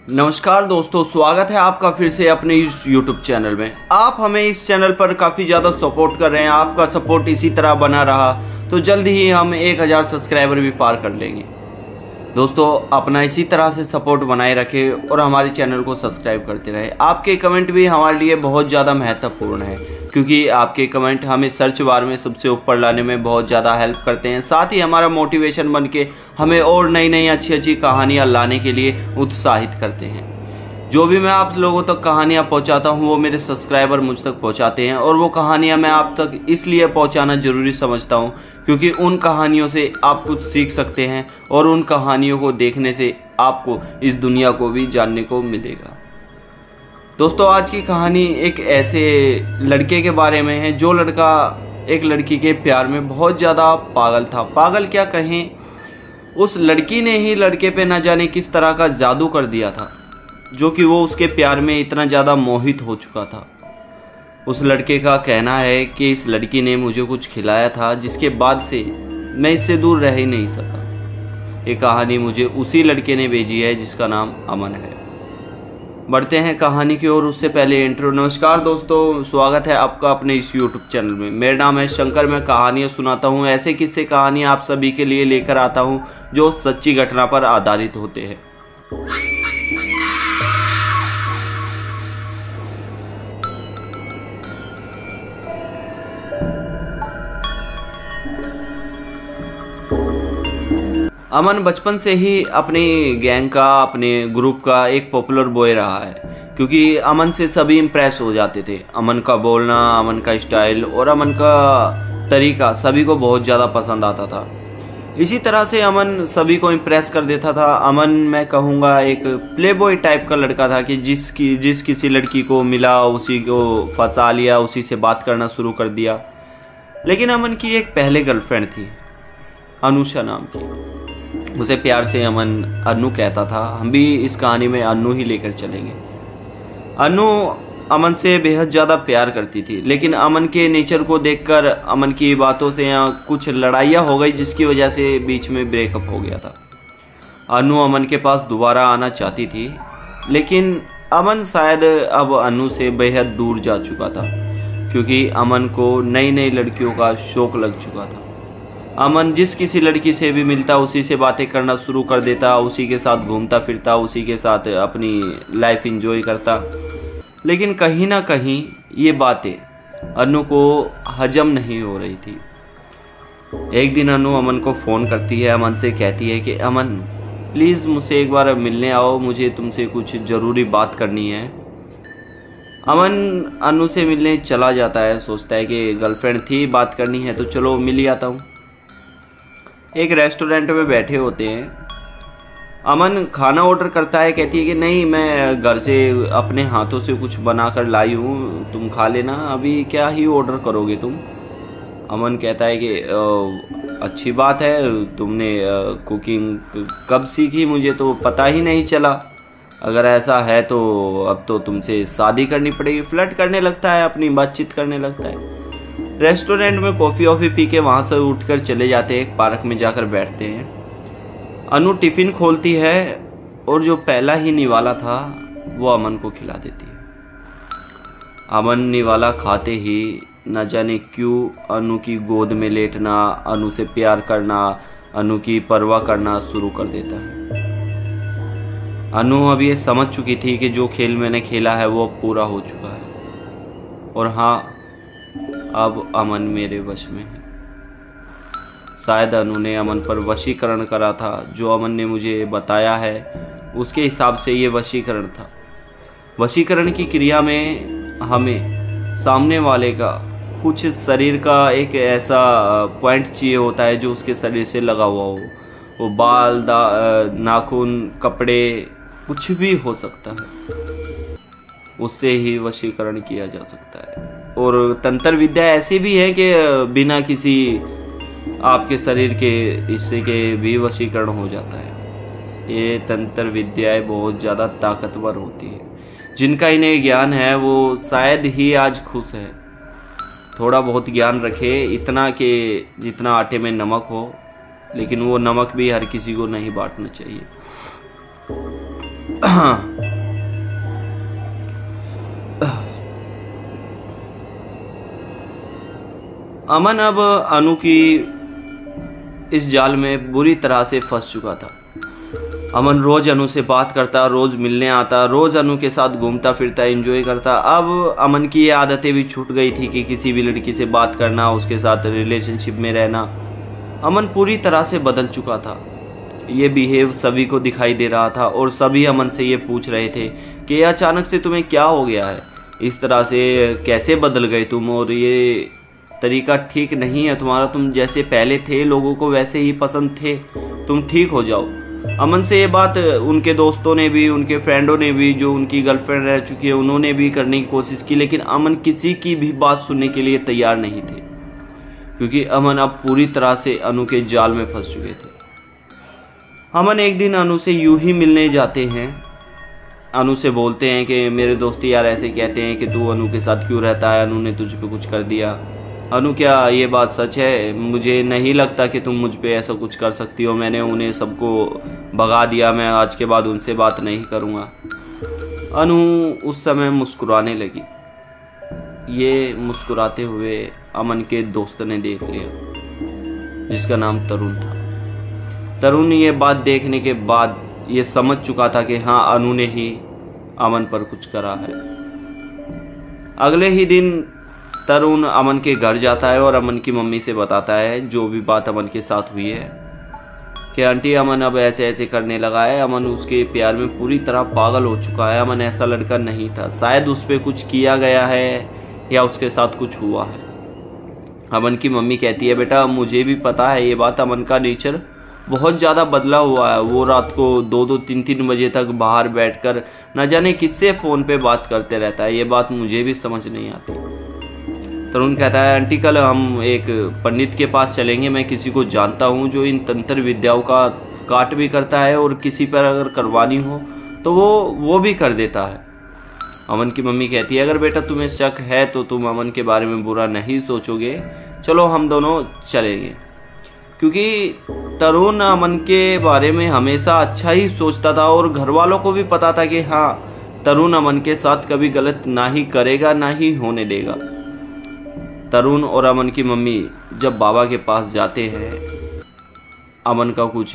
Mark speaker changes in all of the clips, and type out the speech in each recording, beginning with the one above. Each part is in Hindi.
Speaker 1: नमस्कार दोस्तों, स्वागत है आपका फिर से अपने इस YouTube चैनल में। आप हमें इस चैनल पर काफ़ी ज़्यादा सपोर्ट कर रहे हैं। आपका सपोर्ट इसी तरह बना रहा तो जल्द ही हम 1000 सब्सक्राइबर भी पार कर लेंगे। दोस्तों, अपना इसी तरह से सपोर्ट बनाए रखें और हमारे चैनल को सब्सक्राइब करते रहे। आपके कमेंट भी हमारे लिए बहुत ज़्यादा महत्वपूर्ण है, क्योंकि आपके कमेंट हमें सर्च बार में सबसे ऊपर लाने में बहुत ज़्यादा हेल्प करते हैं। साथ ही हमारा मोटिवेशन बन के हमें और नई नई अच्छी अच्छी कहानियाँ लाने के लिए उत्साहित करते हैं। जो भी मैं आप लोगों तक कहानियाँ पहुँचाता हूँ वो मेरे सब्सक्राइबर मुझ तक पहुँचाते हैं, और वो कहानियाँ मैं आप तक इसलिए पहुँचाना ज़रूरी समझता हूँ क्योंकि उन कहानियों से आप कुछ सीख सकते हैं और उन कहानियों को देखने से आपको इस दुनिया को भी जानने को मिलेगा। दोस्तों, आज की कहानी एक ऐसे लड़के के बारे में है जो लड़का एक लड़की के प्यार में बहुत ज़्यादा पागल था। पागल क्या कहें, उस लड़की ने ही लड़के पे न जाने किस तरह का जादू कर दिया था, जो कि वो उसके प्यार में इतना ज़्यादा मोहित हो चुका था। उस लड़के का कहना है कि इस लड़की ने मुझे कुछ खिलाया था जिसके बाद से मैं इससे दूर रह ही नहीं सका। ये कहानी मुझे उसी लड़के ने भेजी है जिसका नाम अमन है। बढ़ते हैं कहानी की ओर, उससे पहले इंट्रो। नमस्कार दोस्तों, स्वागत है आपका अपने इस YouTube चैनल में। मेरा नाम है शंकर। मैं कहानियाँ सुनाता हूँ, ऐसे किस्से कहानियाँ आप सभी के लिए लेकर आता हूँ जो सच्ची घटना पर आधारित होते हैं। अमन बचपन से ही अपनी गैंग का, अपने ग्रुप का एक पॉपुलर बॉय रहा है, क्योंकि अमन से सभी इम्प्रेस हो जाते थे। अमन का बोलना, अमन का स्टाइल और अमन का तरीका सभी को बहुत ज़्यादा पसंद आता था। इसी तरह से अमन सभी को इम्प्रेस कर देता था। अमन, मैं कहूँगा, एक प्ले बॉय टाइप का लड़का था कि जिस किसी लड़की को मिला उसी को फंसा लिया, उसी से बात करना शुरू कर दिया। लेकिन अमन की एक पहले गर्लफ्रेंड थी, अनुषा नाम की। उसे प्यार से अमन अन्नू कहता था। हम भी इस कहानी में अन्नू ही लेकर चलेंगे। अन्नू अमन से बेहद ज़्यादा प्यार करती थी, लेकिन अमन के नेचर को देखकर अमन की बातों से यहाँ कुछ लड़ाइयाँ हो गई, जिसकी वजह से बीच में ब्रेकअप हो गया था। अन्नू अमन के पास दोबारा आना चाहती थी, लेकिन अमन शायद अब अन्नू से बेहद दूर जा चुका था, क्योंकि अमन को नई नई लड़कियों का शौक लग चुका था। अमन जिस किसी लड़की से भी मिलता उसी से बातें करना शुरू कर देता, उसी के साथ घूमता फिरता, उसी के साथ अपनी लाइफ एंजॉय करता। लेकिन कहीं ना कहीं ये बातें अन्नू को हजम नहीं हो रही थी। एक दिन अन्नू अमन को फ़ोन करती है, अमन से कहती है कि अमन प्लीज़ मुझसे एक बार मिलने आओ, मुझे तुमसे कुछ ज़रूरी बात करनी है। अमन अन्नू से मिलने चला जाता है, सोचता है कि गर्लफ्रेंड थी, बात करनी है तो चलो मिल ही आता हूँ। एक रेस्टोरेंट में बैठे होते हैं। अमन खाना ऑर्डर करता है, कहती है कि नहीं, मैं घर से अपने हाथों से कुछ बना कर लाई हूँ, तुम खा लेना, अभी क्या ही ऑर्डर करोगे तुम। अमन कहता है कि अच्छी बात है, तुमने कुकिंग कब सीखी, मुझे तो पता ही नहीं चला। अगर ऐसा है तो अब तो तुमसे शादी करनी पड़ेगी। फ्लर्ट करने लगता है, अपनी बातचीत करने लगता है। रेस्टोरेंट में कॉफ़ी वॉफ़ी पी के वहाँ से उठकर चले जाते हैं, एक पार्क में जाकर बैठते हैं। अनु टिफ़िन खोलती है और जो पहला ही निवाला था वो अमन को खिला देती है। अमन निवाला खाते ही न जाने क्यों अनु की गोद में लेटना, अनु से प्यार करना, अनु की परवाह करना शुरू कर देता है। अनु अब ये समझ चुकी थी कि जो खेल मैंने खेला है वो पूरा हो चुका है, और हाँ, अब अमन मेरे वश में है। शायद अनु ने अमन पर वशीकरण करा था। जो अमन ने मुझे बताया है उसके हिसाब से ये वशीकरण था। वशीकरण की क्रिया में हमें सामने वाले का कुछ शरीर का एक ऐसा पॉइंट चाहिए होता है जो उसके शरीर से लगा हुआ हो। वो बाल, नाखून, कपड़े, कुछ भी हो सकता है, उससे ही वशीकरण किया जा सकता है। और तंत्र विद्या ऐसी भी है कि बिना किसी आपके शरीर के हिस्से के भी वशीकरण हो जाता है। ये तंत्र विद्याएं बहुत ज़्यादा ताकतवर होती है। जिनका इन्हें ज्ञान है वो शायद ही आज खुश है। थोड़ा बहुत ज्ञान रखे, इतना कि जितना आटे में नमक हो, लेकिन वो नमक भी हर किसी को नहीं बांटना चाहिए। अमन अब अनु की इस जाल में बुरी तरह से फंस चुका था। अमन रोज अनु से बात करता, रोज मिलने आता, रोज अनु के साथ घूमता फिरता, एंजॉय करता। अब अमन की ये आदतें भी छूट गई थी कि किसी भी लड़की से बात करना, उसके साथ रिलेशनशिप में रहना। अमन पूरी तरह से बदल चुका था। ये बिहेव सभी को दिखाई दे रहा था और सभी अमन से ये पूछ रहे थे कि अचानक से तुम्हें क्या हो गया है, इस तरह से कैसे बदल गए तुम, और ये तरीका ठीक नहीं है तुम्हारा, तुम जैसे पहले थे लोगों को वैसे ही पसंद थे, तुम ठीक हो जाओ। अमन से ये बात उनके दोस्तों ने भी, उनके फ्रेंडों ने भी, जो उनकी गर्लफ्रेंड रह चुकी है उन्होंने भी करने की कोशिश की, लेकिन अमन किसी की भी बात सुनने के लिए तैयार नहीं थे, क्योंकि अमन अब पूरी तरह से अनु के जाल में फंस चुके थे। अमन एक दिन अनु से यूं ही मिलने जाते हैं। अनु से बोलते हैं कि मेरे दोस्त यार ऐसे कहते हैं कि तू अनु के साथ क्यों रहता है, अनु ने तुझ पे कुछ कर दिया। अनु क्या ये बात सच है? मुझे नहीं लगता कि तुम मुझ पे ऐसा कुछ कर सकती हो, मैंने उन्हें सबको भगा दिया, मैं आज के बाद उनसे बात नहीं करूँगा। अनु उस समय मुस्कुराने लगी। ये मुस्कुराते हुए अमन के दोस्त ने देख लिया, जिसका नाम तरुण था। तरुण ये बात देखने के बाद ये समझ चुका था कि हाँ, अनु ने ही अमन पर कुछ करा है। अगले ही दिन तरुण अमन के घर जाता है और अमन की मम्मी से बताता है जो भी बात अमन के साथ हुई है, कि आंटी अमन अब ऐसे ऐसे करने लगा है, अमन उसके प्यार में पूरी तरह पागल हो चुका है, अमन ऐसा लड़का नहीं था, शायद उस पर कुछ किया गया है या उसके साथ कुछ हुआ है। अमन की मम्मी कहती है बेटा मुझे भी पता है ये बात, अमन का नेचर बहुत ज़्यादा बदला हुआ है, वो रात को 2-2, 3-3 बजे तक बाहर बैठकर न जाने किससे फ़ोन पे बात करते रहता है, ये बात मुझे भी समझ नहीं आती। तरुण कहता है आंटी कल हम एक पंडित के पास चलेंगे, मैं किसी को जानता हूँ जो इन तंत्र विद्याओं का काट भी करता है और किसी पर अगर करवानी हो तो वो भी कर देता है। अमन की मम्मी कहती है अगर बेटा तुम्हें शक है तो तुम अमन के बारे में बुरा नहीं सोचोगे, चलो हम दोनों चलेंगे। क्योंकि तरुण अमन के बारे में हमेशा अच्छा ही सोचता था और घर वालों को भी पता था कि हाँ, तरुण अमन के साथ कभी गलत ना ही करेगा ना ही होने देगा। तरुण और अमन की मम्मी जब बाबा के पास जाते हैं, अमन का कुछ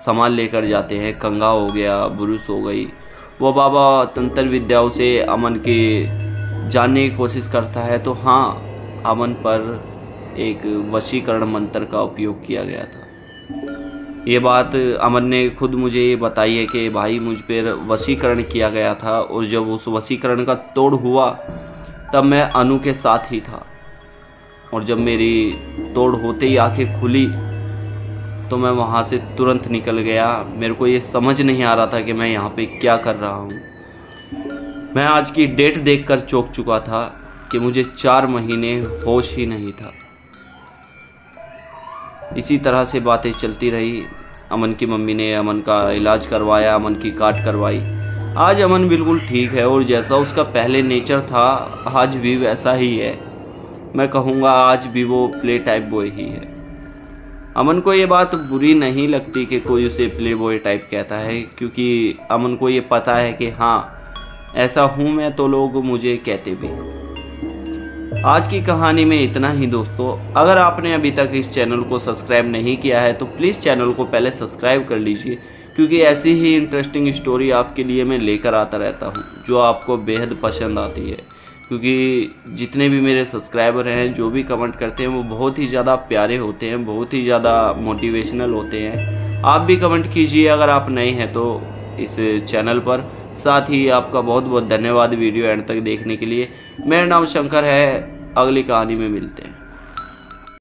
Speaker 1: सामान लेकर जाते हैं, कंघा हो गया, ब्रुश हो गई, वो बाबा तंत्र विद्याओं से अमन के जानने की कोशिश करता है तो हाँ, अमन पर एक वशीकरण मंत्र का उपयोग किया गया था। ये बात अमन ने खुद मुझे ये बताई है कि भाई मुझ पर वशीकरण किया गया था और जब उस वशीकरण का तोड़ हुआ तब मैं अनु के साथ ही था, और जब मेरी तोड़ होते ही आंखें खुली तो मैं वहाँ से तुरंत निकल गया। मेरे को ये समझ नहीं आ रहा था कि मैं यहाँ पे क्या कर रहा हूँ। मैं आज की डेट देखकर चौंक चुका था कि मुझे 4 महीने होश ही नहीं था। इसी तरह से बातें चलती रही। अमन की मम्मी ने अमन का इलाज करवाया, अमन की काट करवाई। आज अमन बिल्कुल ठीक है और जैसा उसका पहले नेचर था आज भी वैसा ही है। मैं कहूँगा आज भी वो प्ले टाइप बॉय ही है। अमन को ये बात बुरी नहीं लगती कि कोई उसे प्ले बॉय टाइप कहता है, क्योंकि अमन को ये पता है कि हाँ ऐसा हूँ मैं तो लोग मुझे कहते भी हैं। आज की कहानी में इतना ही दोस्तों। अगर आपने अभी तक इस चैनल को सब्सक्राइब नहीं किया है तो प्लीज़ चैनल को पहले सब्सक्राइब कर लीजिए, क्योंकि ऐसी ही इंटरेस्टिंग स्टोरी आपके लिए मैं लेकर आता रहता हूँ जो आपको बेहद पसंद आती है। क्योंकि जितने भी मेरे सब्सक्राइबर हैं जो भी कमेंट करते हैं वो बहुत ही ज़्यादा प्यारे होते हैं, बहुत ही ज़्यादा मोटिवेशनल होते हैं। आप भी कमेंट कीजिए अगर आप नए हैं तो इस चैनल पर। साथ ही आपका बहुत बहुत धन्यवाद वीडियो एंड तक देखने के लिए। मेरा नाम शंकर है। अगली कहानी में मिलते हैं।